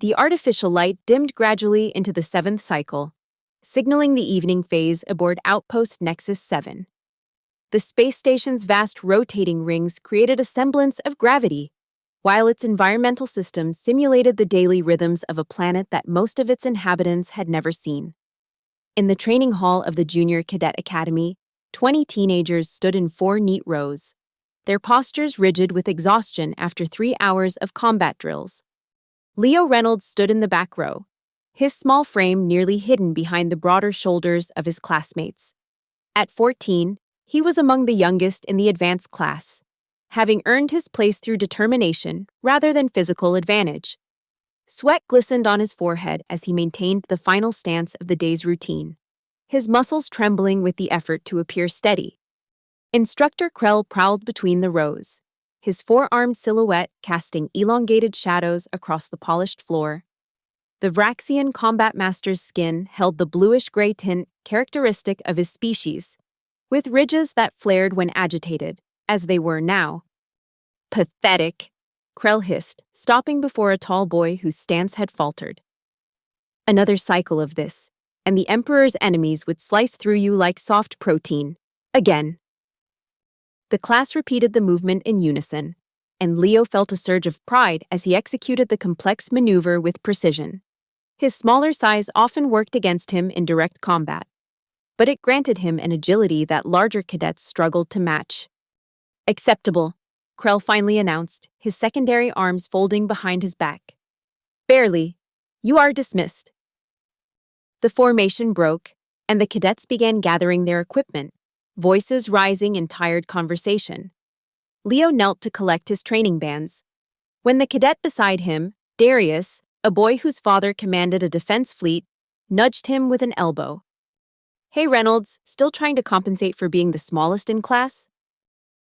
The artificial light dimmed gradually into the seventh cycle, signaling the evening phase aboard Outpost Nexus 7. The space station's vast rotating rings created a semblance of gravity, while its environmental systems simulated the daily rhythms of a planet that most of its inhabitants had never seen. In the training hall of the Junior Cadet Academy, 20 teenagers stood in 4 neat rows, their postures rigid with exhaustion after 3 hours of combat drills. Leo Reynolds stood in the back row, his small frame nearly hidden behind the broader shoulders of his classmates. At 14, he was among the youngest in the advanced class, having earned his place through determination rather than physical advantage. Sweat glistened on his forehead as he maintained the final stance of the day's routine, his muscles trembling with the effort to appear steady. Instructor Krell prowled between the rows, his four-armed silhouette casting elongated shadows across the polished floor. The Vraxian combat master's skin held the bluish-gray tint characteristic of his species, with ridges that flared when agitated, as they were now. Pathetic, Krell hissed, stopping before a tall boy whose stance had faltered. Another cycle of this, and the Emperor's enemies would slice through you like soft protein. Again. The class repeated the movement in unison, and Leo felt a surge of pride as he executed the complex maneuver with precision. His smaller size often worked against him in direct combat, but it granted him an agility that larger cadets struggled to match. Acceptable, Krell finally announced, his secondary arms folding behind his back. Barely. You are dismissed. The formation broke, and the cadets began gathering their equipment, voices rising in tired conversation. Leo knelt to collect his training bands. When the cadet beside him, Darius, a boy whose father commanded a defense fleet, nudged him with an elbow. Hey Reynolds, still trying to compensate for being the smallest in class?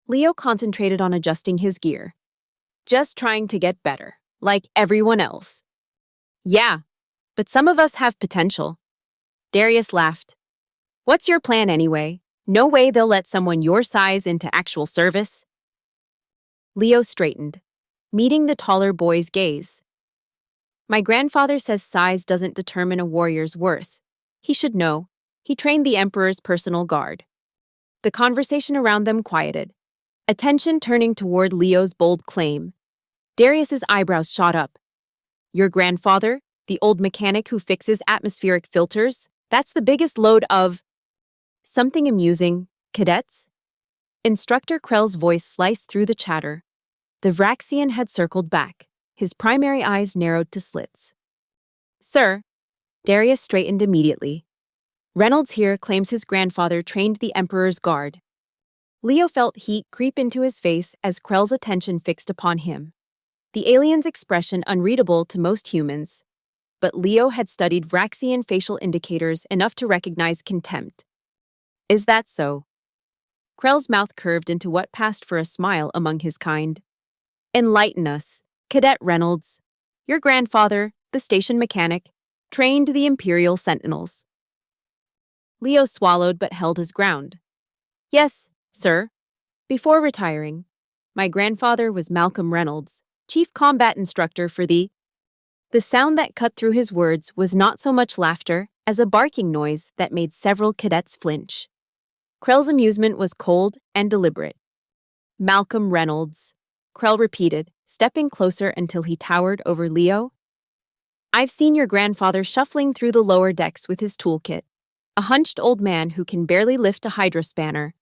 Leo concentrated on adjusting his gear. Just trying to get better, like everyone else. Yeah, but some of us have potential. Darius laughed. What's your plan anyway? No way they'll let someone your size into actual service. Leo straightened, meeting the taller boy's gaze. My grandfather says size doesn't determine a warrior's worth. He should know. He trained the Emperor's personal guard. The conversation around them quieted, attention turning toward Leo's bold claim. Darius's eyebrows shot up. Your grandfather, the old mechanic who fixes atmospheric filters, that's the biggest load of... Something amusing, cadets? Instructor Krell's voice sliced through the chatter. The Vraxian had circled back, his primary eyes narrowed to slits. Sir, Darius straightened immediately. Reynolds here claims his grandfather trained the Emperor's guard. Leo felt heat creep into his face as Krell's attention fixed upon him, the alien's expression unreadable to most humans. But Leo had studied Vraxian facial indicators enough to recognize contempt. Is that so? Krell's mouth curved into what passed for a smile among his kind. Enlighten us, Cadet Reynolds. Your grandfather, the station mechanic, trained the Imperial Sentinels. Leo swallowed but held his ground. Yes, sir. Before retiring, my grandfather was Malcolm Reynolds, chief combat instructor for the... The sound that cut through his words was not so much laughter as a barking noise that made several cadets flinch. Krell's amusement was cold and deliberate. Malcolm Reynolds, Krell repeated, stepping closer until he towered over Leo. I've seen your grandfather shuffling through the lower decks with his toolkit, a hunched old man who can barely lift a hydrospanner.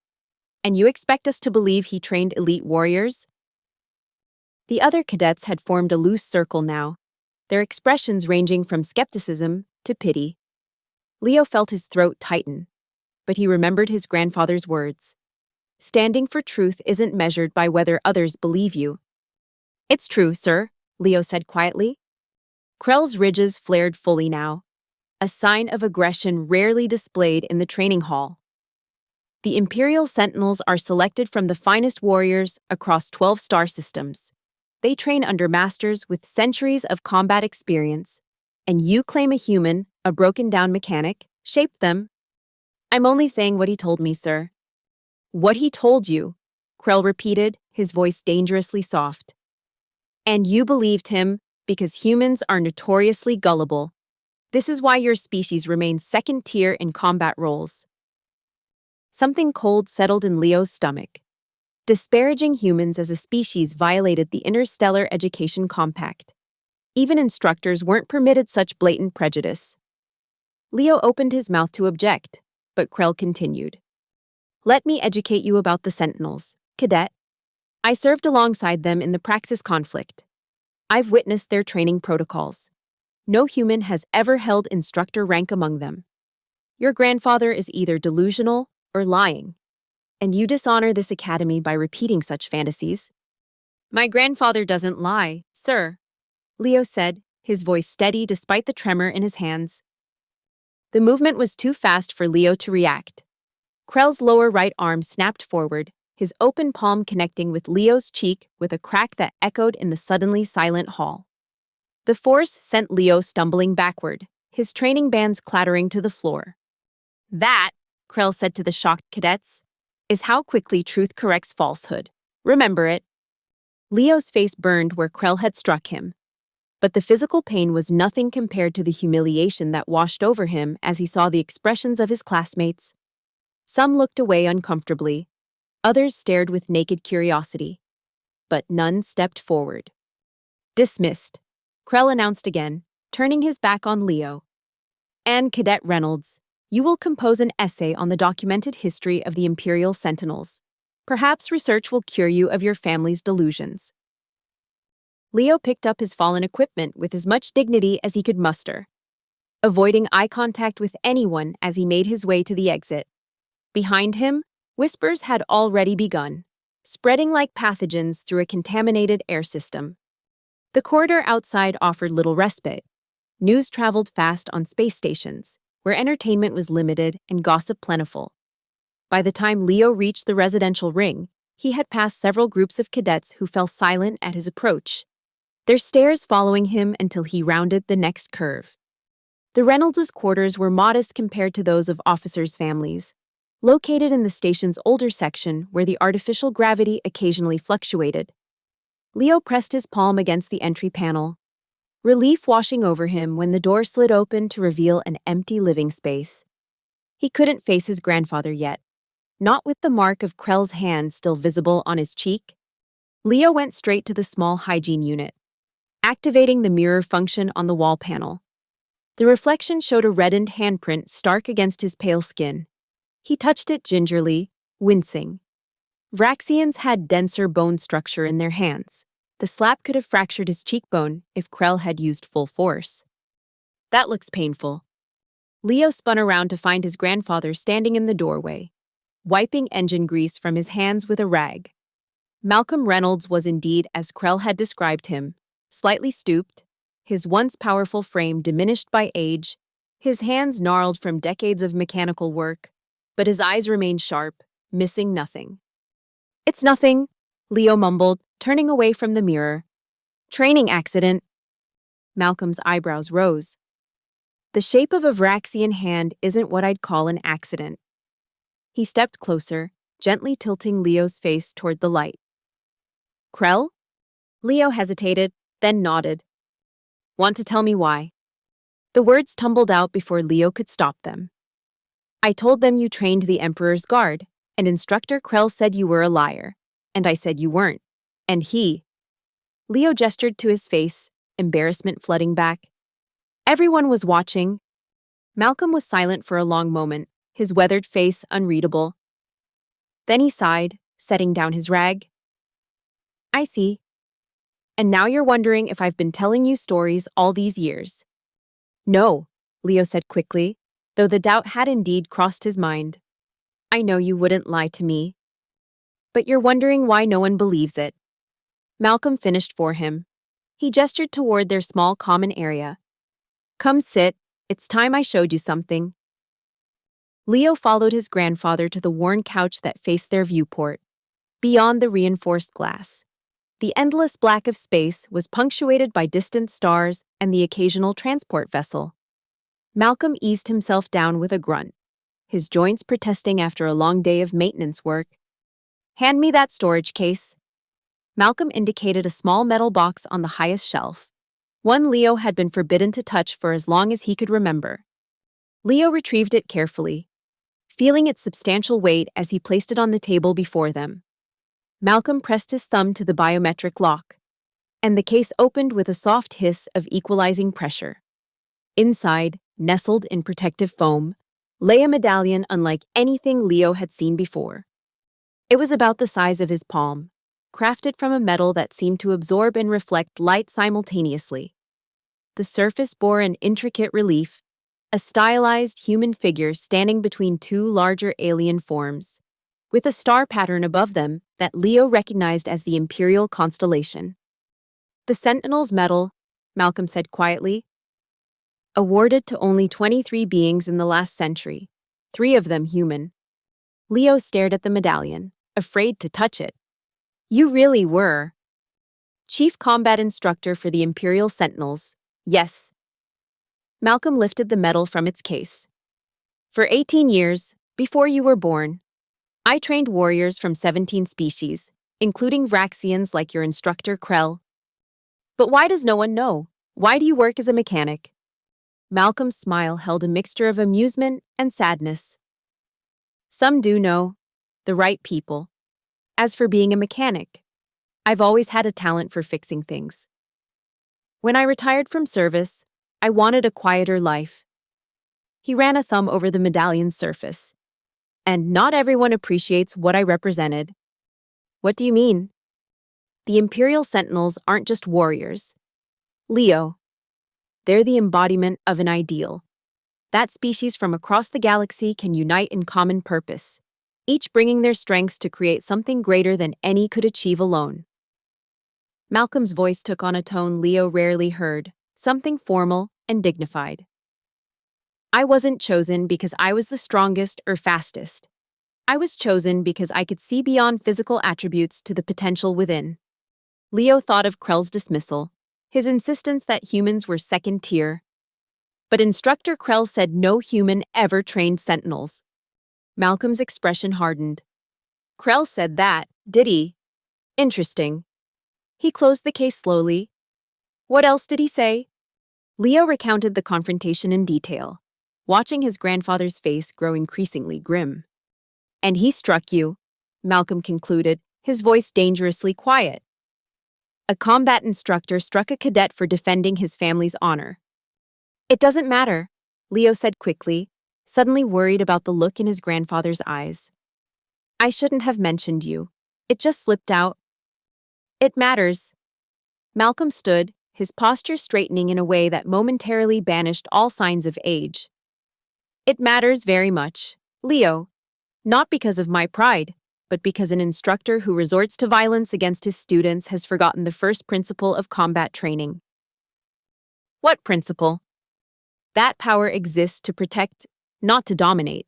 And you expect us to believe he trained elite warriors? The other cadets had formed a loose circle now, their expressions ranging from skepticism to pity. Leo felt his throat tighten, but he remembered his grandfather's words. Standing for truth isn't measured by whether others believe you. It's true, sir, Leo said quietly. Krell's ridges flared fully now, a sign of aggression rarely displayed in the training hall. The Imperial Sentinels are selected from the finest warriors across 12 star systems. They train under masters with centuries of combat experience, and you claim a human, a broken-down mechanic, shaped them. I'm only saying what he told me, sir. What he told you, Krell repeated, his voice dangerously soft. And you believed him because humans are notoriously gullible. This is why your species remains second tier in combat roles. Something cold settled in Leo's stomach. Disparaging humans as a species violated the Interstellar Education Compact. Even instructors weren't permitted such blatant prejudice. Leo opened his mouth to object, but Krell continued. Let me educate you about the Sentinels, cadet. I served alongside them in the Praxis conflict. I've witnessed their training protocols. No human has ever held instructor rank among them. Your grandfather is either delusional or lying, and you dishonor this academy by repeating such fantasies. My grandfather doesn't lie, sir, Leo said, his voice steady despite the tremor in his hands. The movement was too fast for Leo to react. Krell's lower right arm snapped forward, his open palm connecting with Leo's cheek with a crack that echoed in the suddenly silent hall. The force sent Leo stumbling backward, his training bands clattering to the floor. That, Krell said to the shocked cadets, is how quickly truth corrects falsehood. Remember it. Leo's face burned where Krell had struck him. But the physical pain was nothing compared to the humiliation that washed over him as he saw the expressions of his classmates. Some looked away uncomfortably, others stared with naked curiosity. But none stepped forward. Dismissed, Krell announced again, turning his back on Leo. And Cadet Reynolds, you will compose an essay on the documented history of the Imperial Sentinels. Perhaps research will cure you of your family's delusions. Leo picked up his fallen equipment with as much dignity as he could muster, avoiding eye contact with anyone as he made his way to the exit. Behind him, whispers had already begun, spreading like pathogens through a contaminated air system. The corridor outside offered little respite. News traveled fast on space stations, where entertainment was limited and gossip plentiful. By the time Leo reached the residential ring, he had passed several groups of cadets who fell silent at his approach, their stares following him until he rounded the next curve. The Reynolds' quarters were modest compared to those of officers' families, located in the station's older section where the artificial gravity occasionally fluctuated. Leo pressed his palm against the entry panel, relief washing over him when the door slid open to reveal an empty living space. He couldn't face his grandfather yet, not with the mark of Krell's hand still visible on his cheek. Leo went straight to the small hygiene unit, activating the mirror function on the wall panel. The reflection showed a reddened handprint stark against his pale skin. He touched it gingerly, wincing. Vraxians had denser bone structure in their hands. The slap could have fractured his cheekbone if Krell had used full force. That looks painful. Leo spun around to find his grandfather standing in the doorway, wiping engine grease from his hands with a rag. Malcolm Reynolds was indeed as Krell had described him, slightly stooped, his once powerful frame diminished by age, his hands gnarled from decades of mechanical work, but his eyes remained sharp, missing nothing. It's nothing, Leo mumbled, turning away from the mirror. Training accident. Malcolm's eyebrows rose. The shape of a Vraxian hand isn't what I'd call an accident. He stepped closer, gently tilting Leo's face toward the light. Krell? Leo hesitated, then nodded. Want to tell me why? The words tumbled out before Leo could stop them. I told them you trained the Emperor's Guard, and Instructor Krell said you were a liar, and I said you weren't, and he... Leo gestured to his face, embarrassment flooding back. Everyone was watching. Malcolm was silent for a long moment, his weathered face unreadable. Then he sighed, setting down his rag. I see. And now you're wondering if I've been telling you stories all these years. No, Leo said quickly, though the doubt had indeed crossed his mind. I know you wouldn't lie to me. But you're wondering why no one believes it. Malcolm finished for him. He gestured toward their small common area. Come sit, it's time I showed you something. Leo followed his grandfather to the worn couch that faced their viewport, beyond the reinforced glass. The endless black of space was punctuated by distant stars and the occasional transport vessel. Malcolm eased himself down with a grunt, his joints protesting after a long day of maintenance work. Hand me that storage case. Malcolm indicated a small metal box on the highest shelf. One Leo had been forbidden to touch for as long as he could remember. Leo retrieved it carefully, feeling its substantial weight as he placed it on the table before them. Malcolm pressed his thumb to the biometric lock, and the case opened with a soft hiss of equalizing pressure. Inside, nestled in protective foam, lay a medallion unlike anything Leo had seen before. It was about the size of his palm, crafted from a metal that seemed to absorb and reflect light simultaneously. The surface bore an intricate relief, a stylized human figure standing between two larger alien forms, with a star pattern above them that Leo recognized as the Imperial constellation. The Sentinel's medal, Malcolm said quietly, awarded to only 23 beings in the last century, 3 of them human. Leo stared at the medallion, afraid to touch it. You really were. Chief Combat Instructor for the Imperial Sentinels, yes. Malcolm lifted the medal from its case. For 18 years, before you were born, I trained warriors from 17 species, including Vraxians like your instructor Krell. But why does no one know? Why do you work as a mechanic? Malcolm's smile held a mixture of amusement and sadness. Some do know, the right people. As for being a mechanic, I've always had a talent for fixing things. When I retired from service, I wanted a quieter life. He ran a thumb over the medallion's surface. And not everyone appreciates what I represented. What do you mean? The Imperial Sentinels aren't just warriors. Leo. They're the embodiment of an ideal. That species from across the galaxy can unite in common purpose, each bringing their strengths to create something greater than any could achieve alone. Malcolm's voice took on a tone Leo rarely heard, something formal and dignified. I wasn't chosen because I was the strongest or fastest. I was chosen because I could see beyond physical attributes to the potential within. Leo thought of Krell's dismissal, his insistence that humans were second tier. But Instructor Krell said no human ever trained Sentinels. Malcolm's expression hardened. Krell said that, did he? Interesting. He closed the case slowly. What else did he say? Leo recounted the confrontation in detail, watching his grandfather's face grow increasingly grim. And he struck you, Malcolm concluded, his voice dangerously quiet. A combat instructor struck a cadet for defending his family's honor. It doesn't matter, Leo said quickly, suddenly worried about the look in his grandfather's eyes. I shouldn't have mentioned you. It just slipped out. It matters. Malcolm stood, his posture straightening in a way that momentarily banished all signs of age. It matters very much, Leo. Not because of my pride, but because an instructor who resorts to violence against his students has forgotten the first principle of combat training. What principle? That power exists to protect, not to dominate.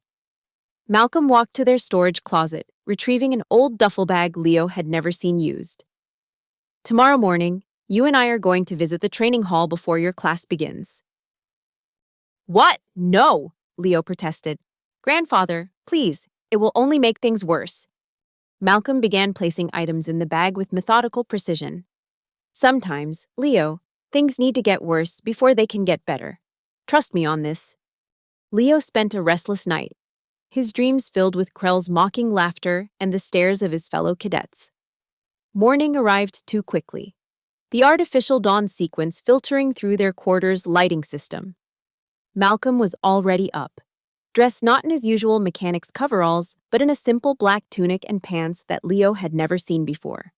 Malcolm walked to their storage closet, retrieving an old duffel bag Leo had never seen used. Tomorrow morning, you and I are going to visit the training hall before your class begins. What? No, Leo protested. Grandfather, please, it will only make things worse. Malcolm began placing items in the bag with methodical precision. Sometimes, Leo, things need to get worse before they can get better. Trust me on this. Leo spent a restless night, his dreams filled with Krell's mocking laughter and the stares of his fellow cadets. Morning arrived too quickly, the artificial dawn sequence filtering through their quarters' lighting system. Malcolm was already up, dressed not in his usual mechanic's coveralls, but in a simple black tunic and pants that Leo had never seen before.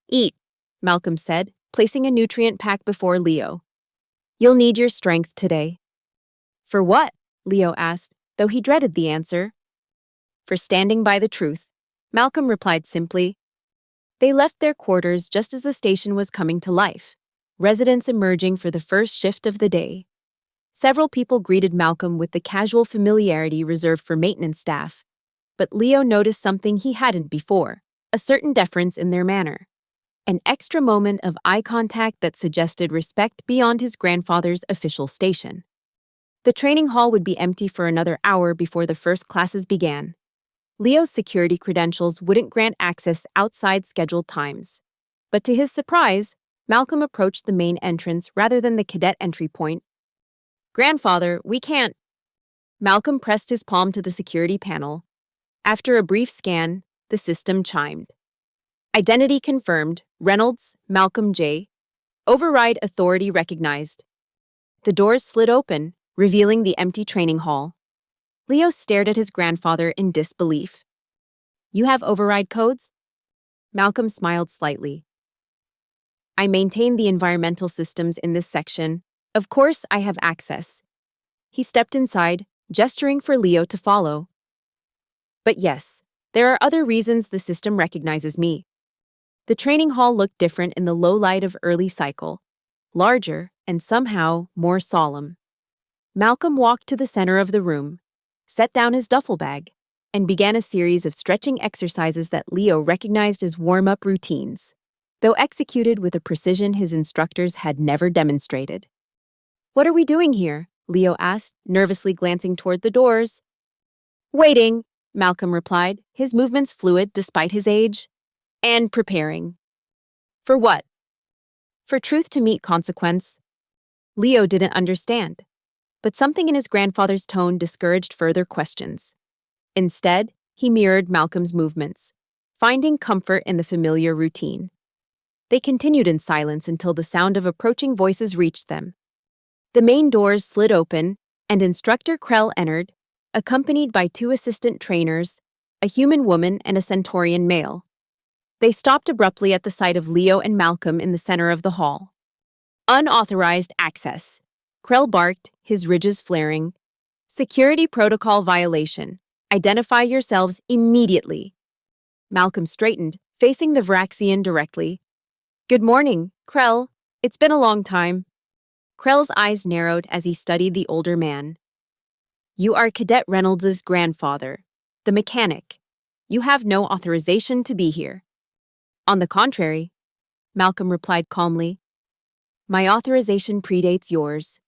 Eat, Malcolm said, placing a nutrient pack before Leo. You'll need your strength today. For what? Leo asked, though he dreaded the answer. For standing by the truth, Malcolm replied simply. They left their quarters just as the station was coming to life, residents emerging for the first shift of the day. Several people greeted Malcolm with the casual familiarity reserved for maintenance staff, but Leo noticed something he hadn't before, a certain deference in their manner. An extra moment of eye contact that suggested respect beyond his grandfather's official station. The training hall would be empty for another hour before the first classes began. Leo's security credentials wouldn't grant access outside scheduled times. But to his surprise, Malcolm approached the main entrance rather than the cadet entry point. "Grandfather, we can't." Malcolm pressed his palm to the security panel. After a brief scan, the system chimed. Identity confirmed, Reynolds, Malcolm J. Override authority recognized. The doors slid open, revealing the empty training hall. Leo stared at his grandfather in disbelief. "You have override codes?" Malcolm smiled slightly. "I maintain the environmental systems in this section. Of course, I have access." He stepped inside, gesturing for Leo to follow. "But yes, there are other reasons the system recognizes me." The training hall looked different in the low light of early cycle, larger and somehow more solemn. Malcolm walked to the center of the room, set down his duffel bag, and began a series of stretching exercises that Leo recognized as warm-up routines, though executed with a precision his instructors had never demonstrated. "What are we doing here?" Leo asked, nervously glancing toward the doors. "Waiting," Malcolm replied, his movements fluid despite his age. "And preparing." "For what?" "For truth to meet consequence." Leo didn't understand, but something in his grandfather's tone discouraged further questions. Instead, he mirrored Malcolm's movements, finding comfort in the familiar routine. They continued in silence until the sound of approaching voices reached them. The main doors slid open, and Instructor Krell entered, accompanied by 2 assistant trainers, a human woman and a Centaurian male. They stopped abruptly at the sight of Leo and Malcolm in the center of the hall. "Unauthorized access," Krell barked, his ridges flaring. "Security protocol violation. Identify yourselves immediately." Malcolm straightened, facing the Vraxian directly. "Good morning, Krell. It's been a long time." Krell's eyes narrowed as he studied the older man. "You are Cadet Reynolds' grandfather, the mechanic. You have no authorization to be here." "On the contrary," Malcolm replied calmly, "my authorization predates yours,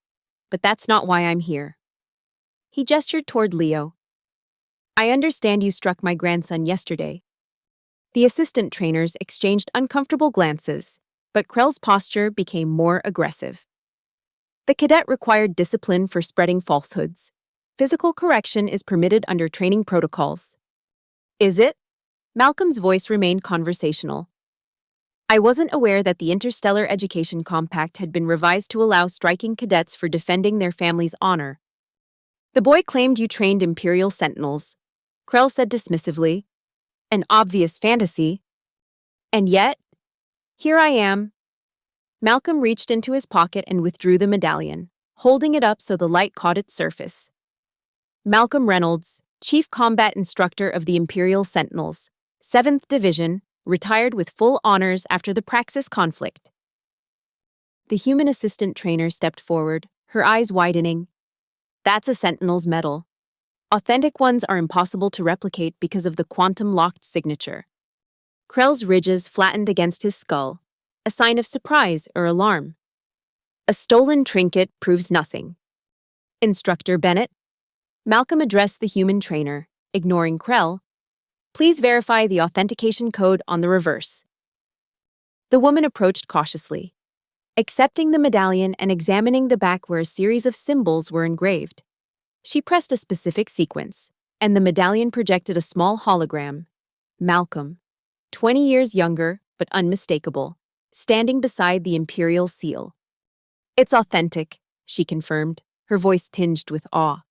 but that's not why I'm here." He gestured toward Leo. "I understand you struck my grandson yesterday." The assistant trainers exchanged uncomfortable glances, but Krell's posture became more aggressive. The cadet required discipline for spreading falsehoods. Physical correction is permitted under training protocols. "Is it?" Malcolm's voice remained conversational. "I wasn't aware that the Interstellar Education Compact had been revised to allow striking cadets for defending their family's honor." "The boy claimed you trained Imperial Sentinels," Krell said dismissively. "An obvious fantasy. And yet, here I am." Malcolm reached into his pocket and withdrew the medallion, holding it up so the light caught its surface. "Malcolm Reynolds, Chief Combat Instructor of the Imperial Sentinels, 7th Division, retired with full honors after the Praxis conflict." The human assistant trainer stepped forward, her eyes widening. "That's a Sentinel's medal. Authentic ones are impossible to replicate because of the quantum-locked signature." Krell's ridges flattened against his skull, a sign of surprise or alarm. "A stolen trinket proves nothing." "Instructor Bennett?" Malcolm addressed the human trainer, ignoring Krell. "Please verify the authentication code on the reverse." The woman approached cautiously, accepting the medallion and examining the back where a series of symbols were engraved. She pressed a specific sequence, and the medallion projected a small hologram. Malcolm, 20 years younger but unmistakable, standing beside the Imperial seal. "It's authentic," she confirmed, her voice tinged with awe.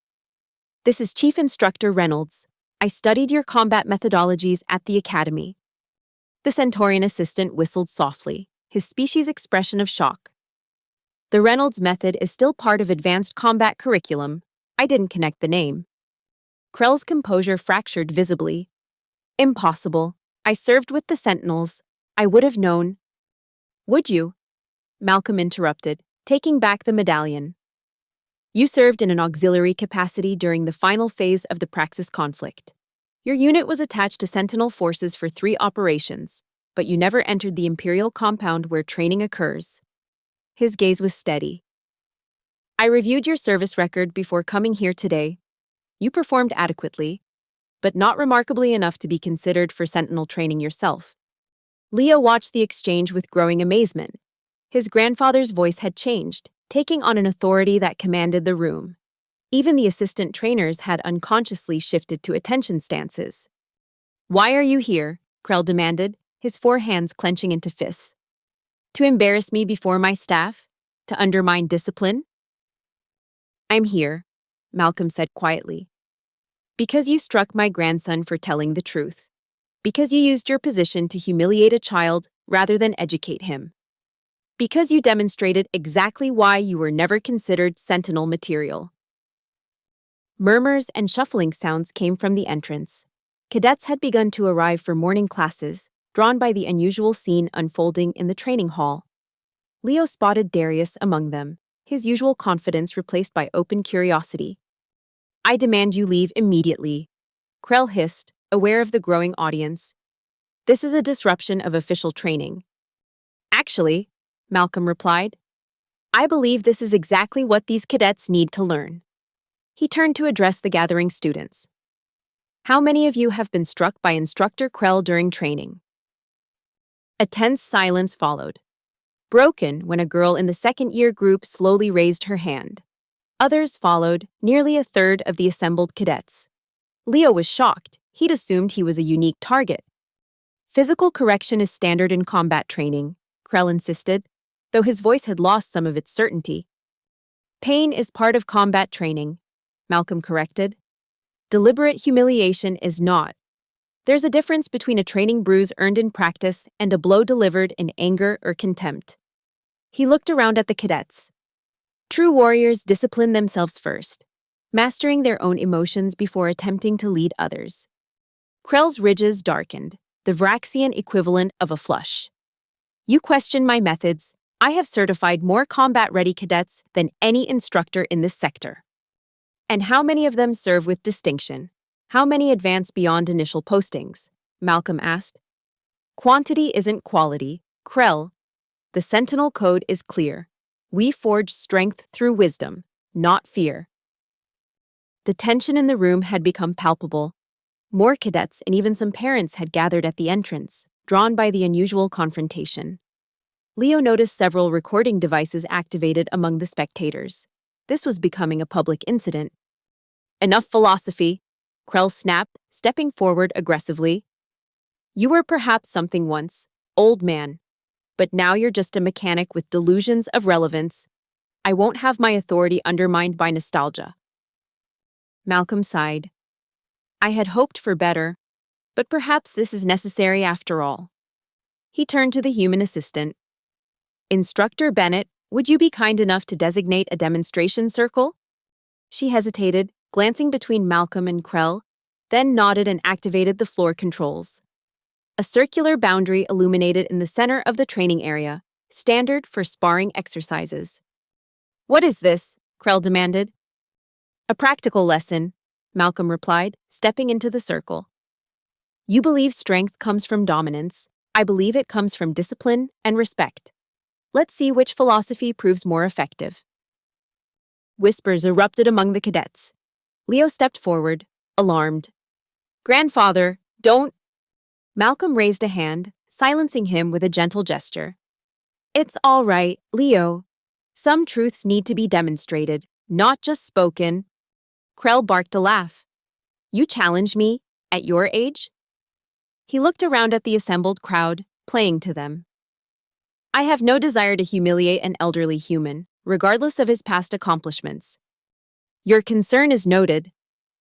"This is Chief Instructor Reynolds. I studied your combat methodologies at the Academy." The Centaurian assistant whistled softly, his species expression of shock. "The Reynolds method is still part of advanced combat curriculum. I didn't connect the name." Krell's composure fractured visibly. "Impossible. I served with the Sentinels. I would have known." "Would you?" Malcolm interrupted, taking back the medallion. "You served in an auxiliary capacity during the final phase of the Praxis conflict. Your unit was attached to Sentinel forces for 3 operations, but you never entered the Imperial compound where training occurs." His gaze was steady. "I reviewed your service record before coming here today. You performed adequately, but not remarkably enough to be considered for Sentinel training yourself." Leo watched the exchange with growing amazement. His grandfather's voice had changed, taking on an authority that commanded the room. Even the assistant trainers had unconsciously shifted to attention stances. "Why are you here?" Krell demanded, his four hands clenching into fists. "To embarrass me before my staff? To undermine discipline?" "I'm here," Malcolm said quietly, "because you struck my grandson for telling the truth. Because you used your position to humiliate a child rather than educate him. Because you demonstrated exactly why you were never considered Sentinel material." Murmurs and shuffling sounds came from the entrance. Cadets had begun to arrive for morning classes, drawn by the unusual scene unfolding in the training hall. Leo spotted Darius among them, his usual confidence replaced by open curiosity. "I demand you leave immediately," Krell hissed, aware of the growing audience. "This is a disruption of official training." "Actually," Malcolm replied, "I believe this is exactly what these cadets need to learn." He turned to address the gathering students. "How many of you have been struck by Instructor Krell during training?" A tense silence followed, broken when a girl in the second-year group slowly raised her hand. Others followed, nearly a third of the assembled cadets. Leo was shocked. He'd assumed he was a unique target. "Physical correction is standard in combat training," Krell insisted, though his voice had lost some of its certainty. "Pain is part of combat training," Malcolm corrected. "Deliberate humiliation is not. There's a difference between a training bruise earned in practice and a blow delivered in anger or contempt." He looked around at the cadets. True warriors discipline themselves first, mastering their own emotions before attempting to lead others. Krell's ridges darkened, the Vraxian equivalent of a flush. "You question my methods. I have certified more combat-ready cadets than any instructor in this sector." "And how many of them serve with distinction? How many advance beyond initial postings?" Malcolm asked. "Quantity isn't quality, Krell. The Sentinel Code is clear. We forge strength through wisdom, not fear." The tension in the room had become palpable. More cadets and even some parents had gathered at the entrance, drawn by the unusual confrontation. Leo noticed several recording devices activated among the spectators. This was becoming a public incident. "Enough philosophy," Krell snapped, stepping forward aggressively. "You were perhaps something once, old man. But now you're just a mechanic with delusions of relevance. I won't have my authority undermined by nostalgia." Malcolm sighed. "I had hoped for better, but perhaps this is necessary after all." He turned to the human assistant. "Instructor Bennett, would you be kind enough to designate a demonstration circle?" She hesitated, glancing between Malcolm and Krell, then nodded and activated the floor controls. A circular boundary illuminated in the center of the training area, standard for sparring exercises. "What is this?" Krell demanded. "A practical lesson," Malcolm replied, stepping into the circle. "You believe strength comes from dominance. I believe it comes from discipline and respect. Let's see which philosophy proves more effective." Whispers erupted among the cadets. Leo stepped forward, alarmed. "Grandfather, don't—" Malcolm raised a hand, silencing him with a gentle gesture. "It's all right, Leo. Some truths need to be demonstrated, not just spoken." Krell barked a laugh. "You challenge me, at your age?" He looked around at the assembled crowd, playing to them. "I have no desire to humiliate an elderly human, regardless of his past accomplishments." "Your concern is noted,"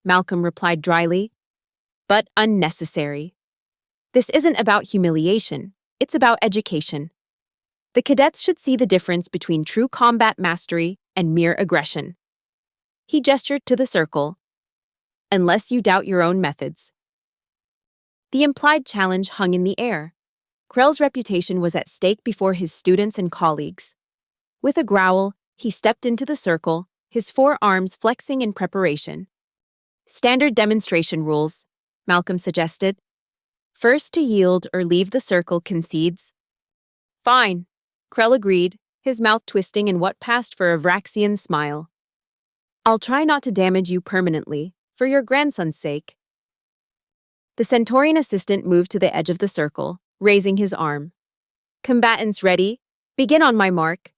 Malcolm replied dryly, "but unnecessary. This isn't about humiliation, it's about education. The cadets should see the difference between true combat mastery and mere aggression." He gestured to the circle. "Unless you doubt your own methods." The implied challenge hung in the air. Krell's reputation was at stake before his students and colleagues. With a growl, he stepped into the circle, his four arms flexing in preparation. "Standard demonstration rules," Malcolm suggested. "First to yield or leave the circle concedes." "Fine," Krell agreed, his mouth twisting in what passed for a Vraxian smile. "I'll try not to damage you permanently, for your grandson's sake." The Centaurian assistant moved to the edge of the circle, raising his arm. "Combatants ready? Begin on my mark.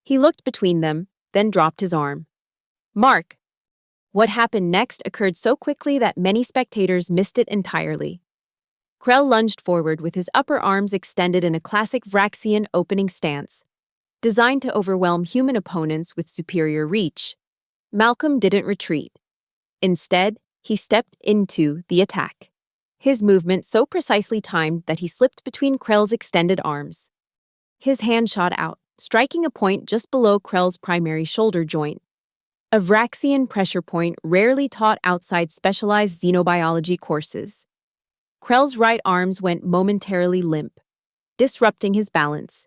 He looked between them, then dropped his arm. Mark. What happened next occurred so quickly that many spectators missed it entirely. Krell lunged forward with his upper arms extended in a classic Vraxian opening stance, designed to overwhelm human opponents with superior reach. Malcolm didn't retreat. Instead, he stepped into the attack. His movement so precisely timed that he slipped between Krell's extended arms. His hand shot out, striking a point just below Krell's primary shoulder joint. A Vraxian pressure point rarely taught outside specialized xenobiology courses. Krell's right arms went momentarily limp, disrupting his balance.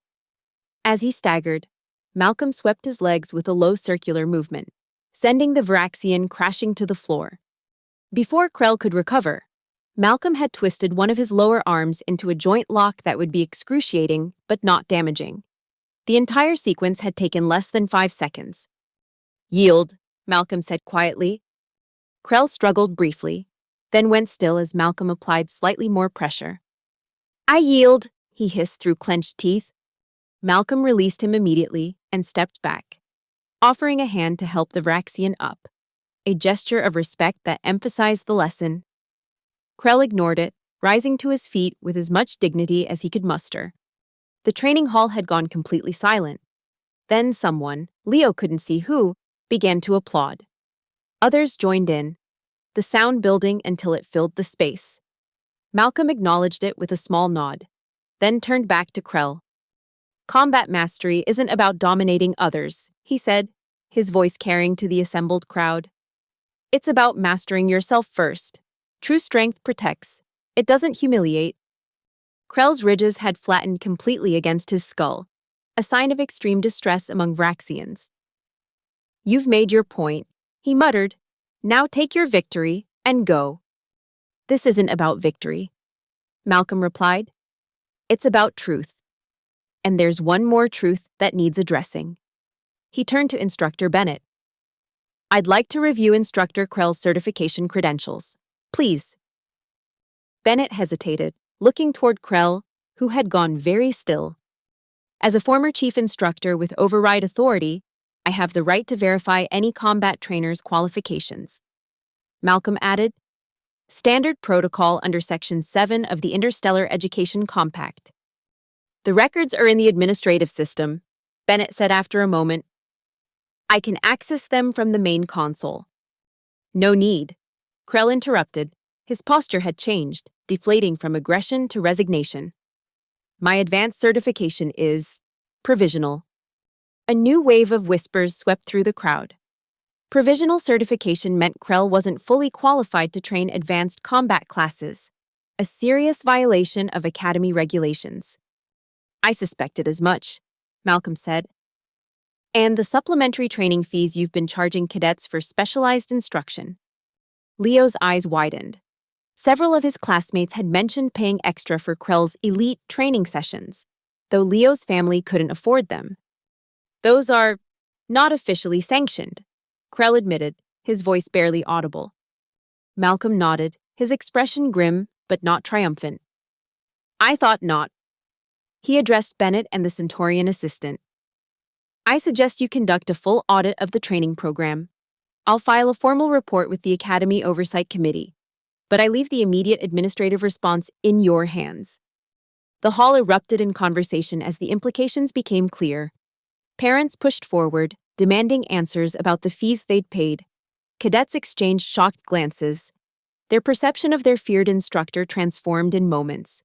As he staggered, Malcolm swept his legs with a low circular movement, sending the Vraxian crashing to the floor. Before Krell could recover, Malcolm had twisted one of his lower arms into a joint lock that would be excruciating but not damaging. The entire sequence had taken less than 5 seconds. Yield, Malcolm said quietly. Krell struggled briefly, then went still as Malcolm applied slightly more pressure. I yield, he hissed through clenched teeth. Malcolm released him immediately and stepped back, offering a hand to help the Vraxian up, a gesture of respect that emphasized the lesson. Krell ignored it, rising to his feet with as much dignity as he could muster. The training hall had gone completely silent. Then someone, Leo couldn't see who, began to applaud. Others joined in, the sound building until it filled the space. Malcolm acknowledged it with a small nod, then turned back to Krell. Combat mastery isn't about dominating others, he said, his voice carrying to the assembled crowd. It's about mastering yourself first. True strength protects. It doesn't humiliate. Krell's ridges had flattened completely against his skull, a sign of extreme distress among Vraxians. You've made your point, he muttered. Now take your victory and go. This isn't about victory, Malcolm replied. It's about truth. And there's one more truth that needs addressing. He turned to Instructor Bennett. I'd like to review Instructor Krell's certification credentials. Please. Bennett hesitated, looking toward Krell, who had gone very still. As a former chief instructor with override authority, I have the right to verify any combat trainer's qualifications. Malcolm added, Standard protocol under Section 7 of the Interstellar Education Compact. The records are in the administrative system, Bennett said after a moment. I can access them from the main console. No need. Krell interrupted. His posture had changed, deflating from aggression to resignation. My advanced certification is provisional. A new wave of whispers swept through the crowd. Provisional certification meant Krell wasn't fully qualified to train advanced combat classes, a serious violation of Academy regulations. I suspected as much, Malcolm said. And the supplementary training fees you've been charging cadets for specialized instruction. Leo's eyes widened. Several of his classmates had mentioned paying extra for Krell's elite training sessions, though Leo's family couldn't afford them. Those are not officially sanctioned, Krell admitted, his voice barely audible. Malcolm nodded, his expression grim but not triumphant. I thought not. He addressed Bennett and the Centaurian assistant. I suggest you conduct a full audit of the training program. I'll file a formal report with the Academy Oversight Committee, but I leave the immediate administrative response in your hands. The hall erupted in conversation as the implications became clear. Parents pushed forward, demanding answers about the fees they'd paid. Cadets exchanged shocked glances. Their perception of their feared instructor transformed in moments.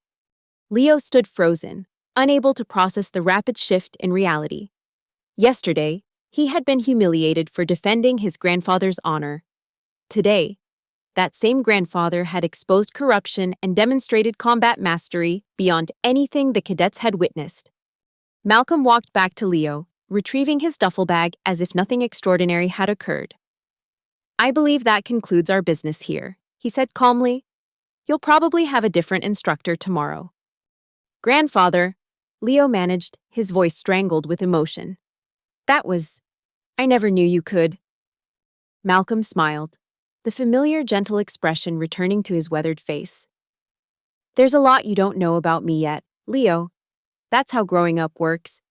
Leo stood frozen, unable to process the rapid shift in reality. Yesterday, he had been humiliated for defending his grandfather's honor. Today, that same grandfather had exposed corruption and demonstrated combat mastery beyond anything the cadets had witnessed. Malcolm walked back to Leo, retrieving his duffel bag as if nothing extraordinary had occurred. I believe that concludes our business here, he said calmly. You'll probably have a different instructor tomorrow. Grandfather, Leo managed, his voice strangled with emotion. I never knew you could. Malcolm smiled, the familiar gentle expression returning to his weathered face. There's a lot you don't know about me yet, Leo. That's how growing up works.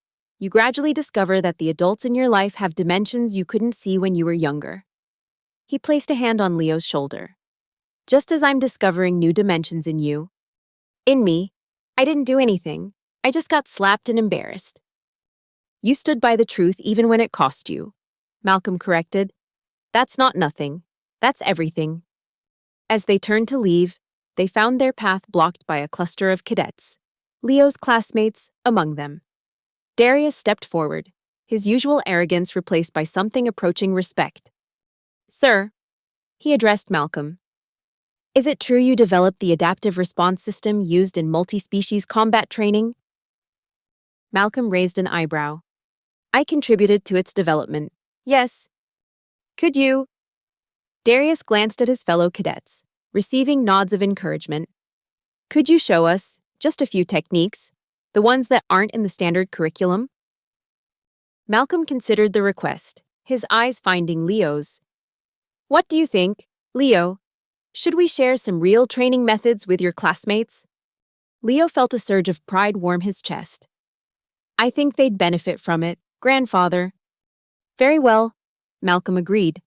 you gradually discover that the adults in your life have dimensions you couldn't see when you were younger. He placed a hand on Leo's shoulder. Just as I'm discovering new dimensions in you. In me, I didn't do anything. I just got slapped and embarrassed. You stood by the truth even when it cost you. Malcolm corrected. That's not nothing. That's everything. As they turned to leave, they found their path blocked by a cluster of cadets, Leo's classmates among them. Darius stepped forward, his usual arrogance replaced by something approaching respect. Sir, he addressed Malcolm. Is it true you developed the adaptive response system used in multi-species combat training? Malcolm raised an eyebrow. I contributed to its development. Yes. Could you? Darius glanced at his fellow cadets, receiving nods of encouragement. Could you show us just a few techniques, the ones that aren't in the standard curriculum? Malcolm considered the request, his eyes finding Leo's. What do you think, Leo? Should we share some real training methods with your classmates? Leo felt a surge of pride warm his chest. I think they'd benefit from it, grandfather. Very well, Malcolm agreed.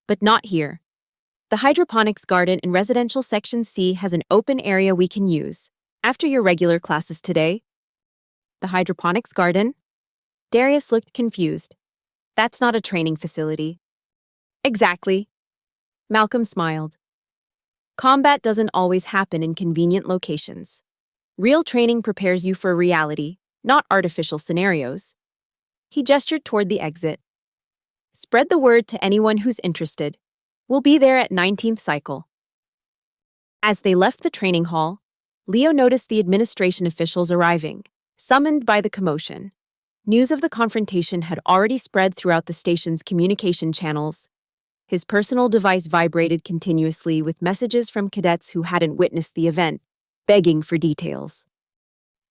But not here. The hydroponics garden in Residential Section C has an open area we can use, after your regular classes today. The hydroponics garden? Darius looked confused. That's not a training facility. Exactly. Malcolm smiled. Combat doesn't always happen in convenient locations. Real training prepares you for reality, not artificial scenarios. He gestured toward the exit. Spread the word to anyone who's interested. We'll be there at 19th cycle. As they left the training hall, Leo noticed the administration officials arriving, summoned by the commotion. News of the confrontation had already spread throughout the station's communication channels. His personal device vibrated continuously with messages from cadets who hadn't witnessed the event, begging for details.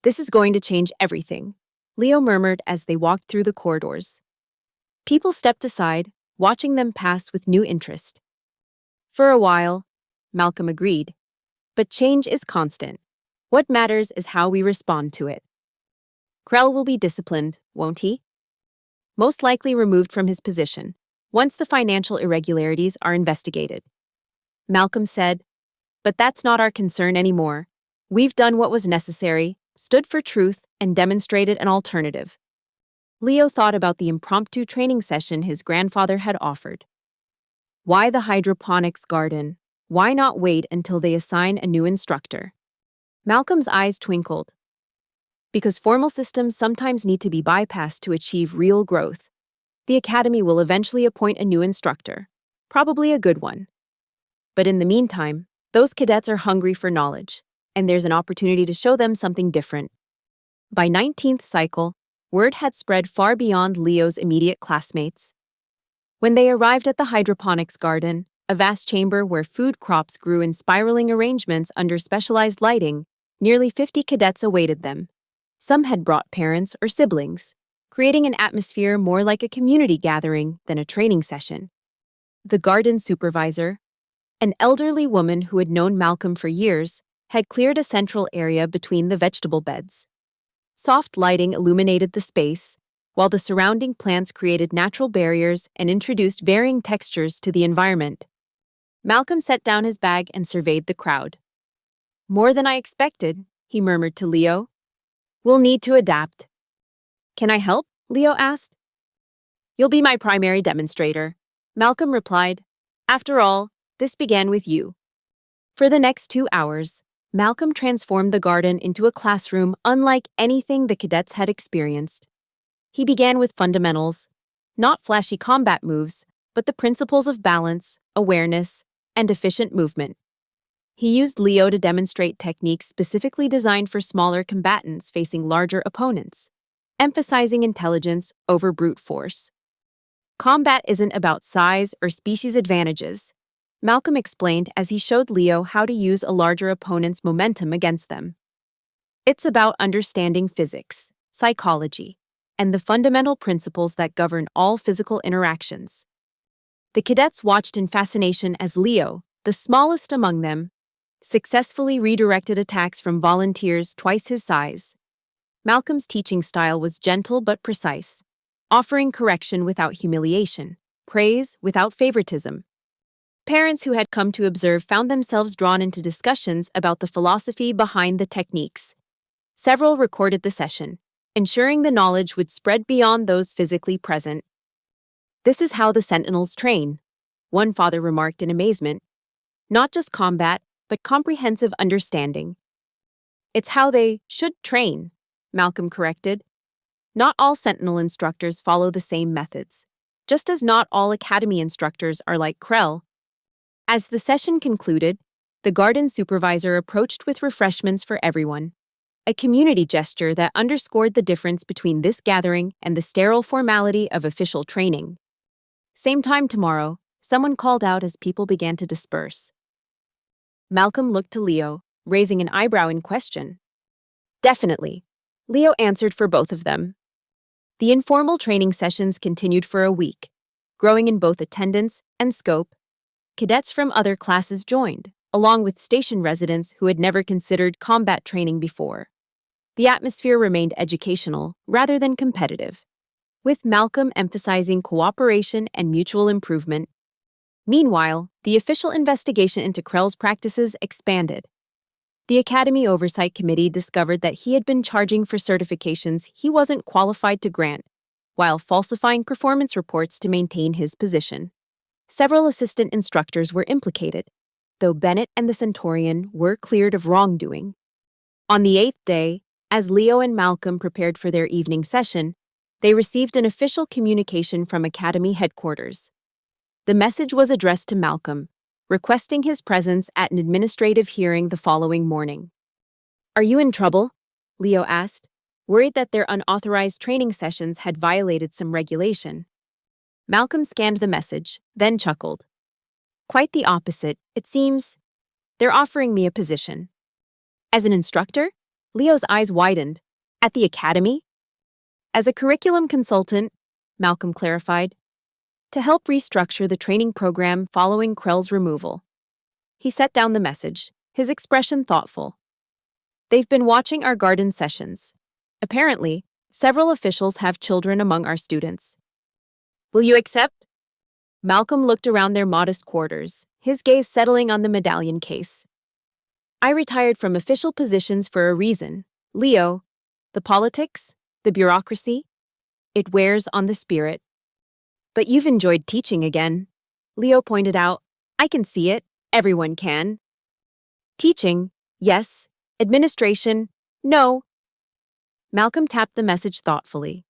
This is going to change everything, Leo murmured as they walked through the corridors. People stepped aside, watching them pass with new interest. For a while, Malcolm agreed. But change is constant. What matters is how we respond to it. Krell will be disciplined, won't he? Most likely removed from his position, once the financial irregularities are investigated. Malcolm said, but that's not our concern anymore. We've done what was necessary, stood for truth, and demonstrated an alternative. Leo thought about the impromptu training session his grandfather had offered. Why the hydroponics garden? Why not wait until they assign a new instructor? Malcolm's eyes twinkled. Because formal systems sometimes need to be bypassed to achieve real growth. The academy will eventually appoint a new instructor, probably a good one. But in the meantime, those cadets are hungry for knowledge, and there's an opportunity to show them something different. By 19th cycle, word had spread far beyond Leo's immediate classmates. When they arrived at the hydroponics garden, a vast chamber where food crops grew in spiraling arrangements under specialized lighting, nearly 50 cadets awaited them. Some had brought parents or siblings, creating an atmosphere more like a community gathering than a training session. The garden supervisor, an elderly woman who had known Malcolm for years, had cleared a central area between the vegetable beds. Soft lighting illuminated the space, while the surrounding plants created natural barriers and introduced varying textures to the environment. Malcolm set down his bag and surveyed the crowd. More than I expected, he murmured to Leo. We'll need to adapt. Can I help? Leo asked. You'll be my primary demonstrator, Malcolm replied. After all, this began with you. For the next 2 hours, Malcolm transformed the garden into a classroom unlike anything the cadets had experienced. He began with fundamentals, not flashy combat moves, but the principles of balance, awareness, and efficient movement. He used Leo to demonstrate techniques specifically designed for smaller combatants facing larger opponents, emphasizing intelligence over brute force. Combat isn't about size or species advantages, Malcolm explained as he showed Leo how to use a larger opponent's momentum against them. It's about understanding physics, psychology, and the fundamental principles that govern all physical interactions. The cadets watched in fascination as Leo, the smallest among them, successfully redirected attacks from volunteers twice his size. Malcolm's teaching style was gentle but precise, offering correction without humiliation, praise without favoritism. Parents who had come to observe found themselves drawn into discussions about the philosophy behind the techniques. Several recorded the session, ensuring the knowledge would spread beyond those physically present. "This is how the Sentinels train," one father remarked in amazement. "Not just combat, but comprehensive understanding." "It's how they should train," Malcolm corrected. "Not all Sentinel instructors follow the same methods, just as not all Academy instructors are like Krell." As the session concluded, the garden supervisor approached with refreshments for everyone, a community gesture that underscored the difference between this gathering and the sterile formality of official training. "Same time tomorrow," someone called out as people began to disperse. Malcolm looked to Leo, raising an eyebrow in question. "Definitely," Leo answered for both of them. The informal training sessions continued for a week, growing in both attendance and scope. Cadets from other classes joined, along with station residents who had never considered combat training before. The atmosphere remained educational rather than competitive, with Malcolm emphasizing cooperation and mutual improvement. Meanwhile, the official investigation into Krell's practices expanded. The Academy Oversight Committee discovered that he had been charging for certifications he wasn't qualified to grant, while falsifying performance reports to maintain his position. Several assistant instructors were implicated, though Bennett and the Centaurian were cleared of wrongdoing. On the 8th day, as Leo and Malcolm prepared for their evening session, they received an official communication from Academy headquarters. The message was addressed to Malcolm, requesting his presence at an administrative hearing the following morning. "Are you in trouble?" Leo asked, worried that their unauthorized training sessions had violated some regulation. Malcolm scanned the message, then chuckled. "Quite the opposite, it seems. They're offering me a position." "As an instructor?" Leo's eyes widened. "At the Academy?" "As a curriculum consultant," Malcolm clarified, "to help restructure the training program following Krell's removal." He set down the message, his expression thoughtful. "They've been watching our garden sessions. Apparently, several officials have children among our students. Will you accept?" Malcolm looked around their modest quarters, his gaze settling on the medallion case. "I retired from official positions for a reason. Leo, the politics, the bureaucracy, it wears on the spirit." "But you've enjoyed teaching again," Leo pointed out. "I can see it. Everyone can." "Teaching, yes. Administration, no." Malcolm tapped the message thoughtfully.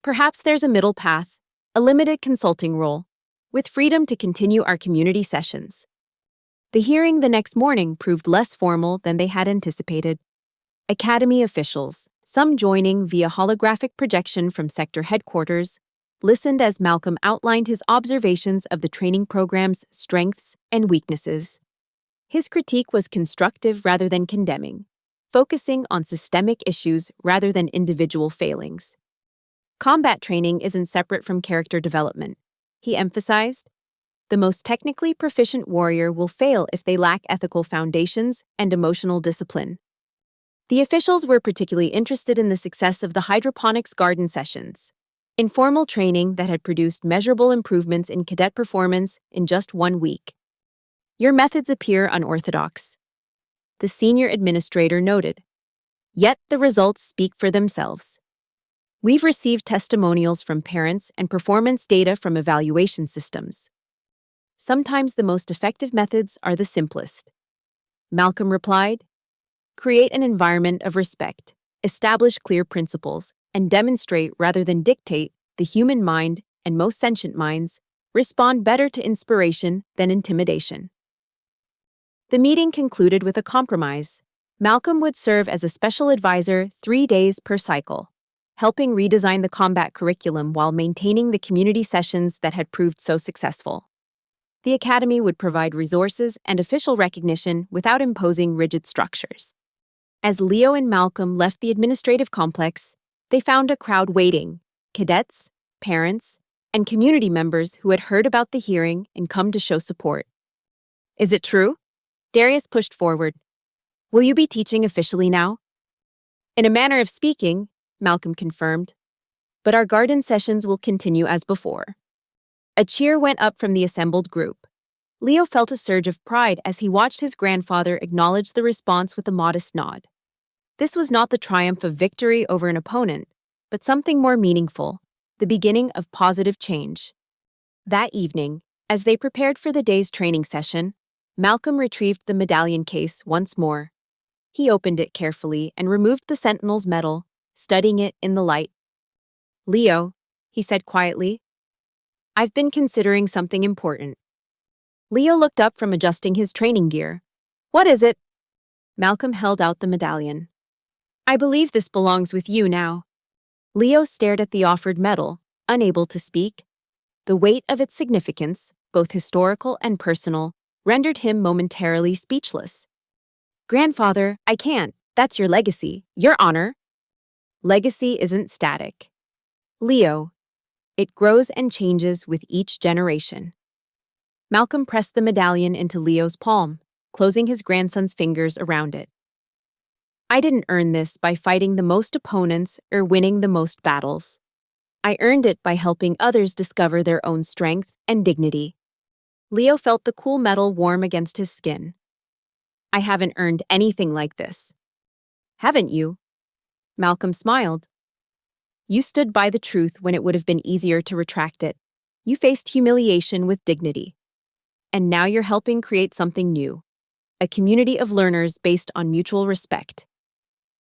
"Perhaps there's a middle path, a limited consulting role, with freedom to continue our community sessions." The hearing the next morning proved less formal than they had anticipated. Academy officials, some joining via holographic projection from sector headquarters, listened as Malcolm outlined his observations of the training program's strengths and weaknesses. His critique was constructive rather than condemning, focusing on systemic issues rather than individual failings. "Combat training isn't separate from character development," he emphasized. "The most technically proficient warrior will fail if they lack ethical foundations and emotional discipline." The officials were particularly interested in the success of the hydroponics garden sessions, informal training that had produced measurable improvements in cadet performance in just 1 week. "Your methods appear unorthodox," the senior administrator noted. "Yet the results speak for themselves. We've received testimonials from parents and performance data from evaluation systems. Sometimes the most effective methods are the simplest." Malcolm replied, "Create an environment of respect, establish clear principles, and demonstrate rather than dictate. The human mind, and most sentient minds, respond better to inspiration than intimidation." The meeting concluded with a compromise. Malcolm would serve as a special advisor 3 days per cycle, helping redesign the combat curriculum while maintaining the community sessions that had proved so successful. The Academy would provide resources and official recognition without imposing rigid structures. As Leo and Malcolm left the administrative complex, they found a crowd waiting: cadets, parents, and community members who had heard about the hearing and come to show support. "Is it true?" Darius pushed forward. "Will you be teaching officially now?" In a manner of speaking, Malcolm confirmed, but our garden sessions will continue as before. A cheer went up from the assembled group. Leo felt a surge of pride as he watched his grandfather acknowledge the response with a modest nod. This was not the triumph of victory over an opponent, but something more meaningful, the beginning of positive change. That evening, as they prepared for the day's training session, Malcolm retrieved the medallion case once more. He opened it carefully and removed the sentinel's medal, studying it in the light. "Leo," he said quietly, "I've been considering something important." Leo looked up from adjusting his training gear. "What is it?" Malcolm held out the medallion. "I believe this belongs with you now." Leo stared at the offered medal, unable to speak. The weight of its significance, both historical and personal, rendered him momentarily speechless. "Grandfather, I can't. That's your legacy, your honor." "Legacy isn't static, Leo. It grows and changes with each generation." Malcolm pressed the medallion into Leo's palm, closing his grandson's fingers around it. "I didn't earn this by fighting the most opponents or winning the most battles. I earned it by helping others discover their own strength and dignity." Leo felt the cool metal warm against his skin. "I haven't earned anything like this." "Haven't you?" Malcolm smiled. "You stood by the truth when it would have been easier to retract it. You faced humiliation with dignity. And now you're helping create something new, a community of learners based on mutual respect."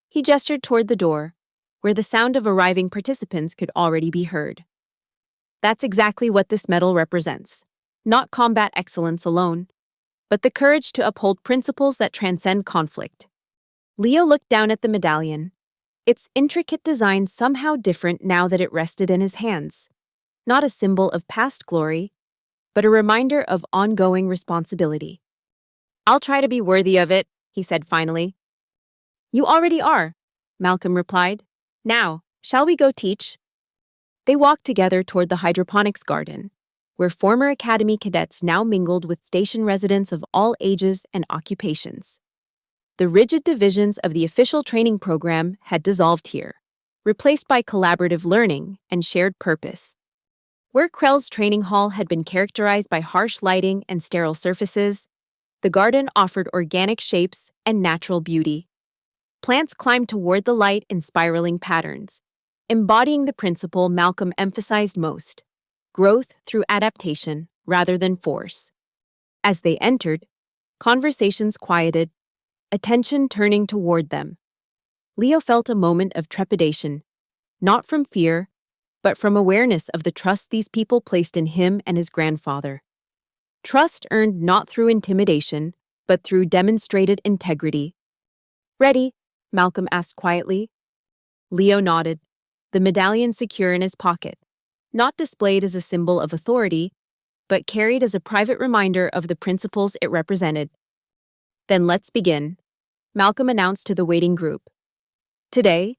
He gestured toward the door, where the sound of arriving participants could already be heard. "That's exactly what this medal represents. Not combat excellence alone, but the courage to uphold principles that transcend conflict." Leo looked down at the medallion, its intricate design somehow different now that it rested in his hands. Not a symbol of past glory, but a reminder of ongoing responsibility. "I'll try to be worthy of it," he said finally. "You already are," Malcolm replied. "Now, shall we go teach?" They walked together toward the hydroponics garden, where former academy cadets now mingled with station residents of all ages and occupations. The rigid divisions of the official training program had dissolved here, replaced by collaborative learning and shared purpose. Where Krell's training hall had been characterized by harsh lighting and sterile surfaces, the garden offered organic shapes and natural beauty. Plants climbed toward the light in spiraling patterns, embodying the principle Malcolm emphasized most: growth through adaptation rather than force. As they entered, conversations quieted, attention turning toward them. Leo felt a moment of trepidation, not from fear, but from awareness of the trust these people placed in him and his grandfather. Trust earned not through intimidation, but through demonstrated integrity. "Ready?" Malcolm asked quietly. Leo nodded, the medallion secure in his pocket, not displayed as a symbol of authority, but carried as a private reminder of the principles it represented. "Then let's begin," Malcolm announced to the waiting group. "Today,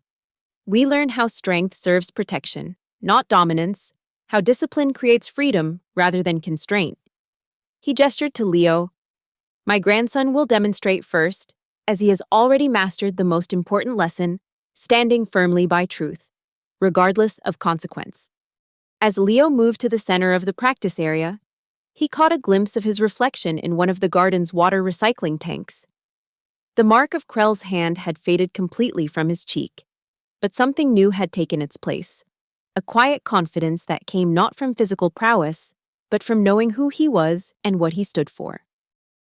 we learn how strength serves protection, not dominance, how discipline creates freedom rather than constraint." He gestured to Leo. "My grandson will demonstrate first, as he has already mastered the most important lesson, standing firmly by truth, regardless of consequence." As Leo moved to the center of the practice area, he caught a glimpse of his reflection in one of the garden's water recycling tanks. The mark of Krell's hand had faded completely from his cheek, but something new had taken its place, a quiet confidence that came not from physical prowess, but from knowing who he was and what he stood for.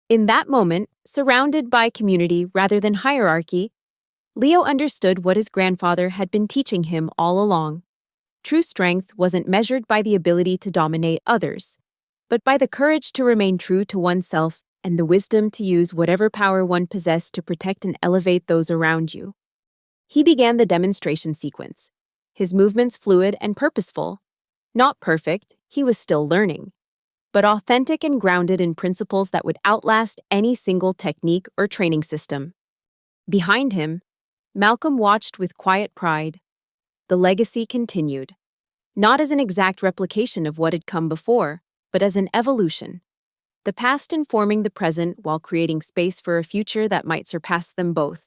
In that moment, surrounded by community rather than hierarchy, Leo understood what his grandfather had been teaching him all along. True strength wasn't measured by the ability to dominate others, but by the courage to remain true to oneself and the wisdom to use whatever power one possessed to protect and elevate those around you. He began the demonstration sequence, his movements fluid and purposeful. Not perfect, he was still learning, but authentic and grounded in principles that would outlast any single technique or training system. Behind him, Malcolm watched with quiet pride. The legacy continued, not as an exact replication of what had come before, but as an evolution. The past informing the present while creating space for a future that might surpass them both.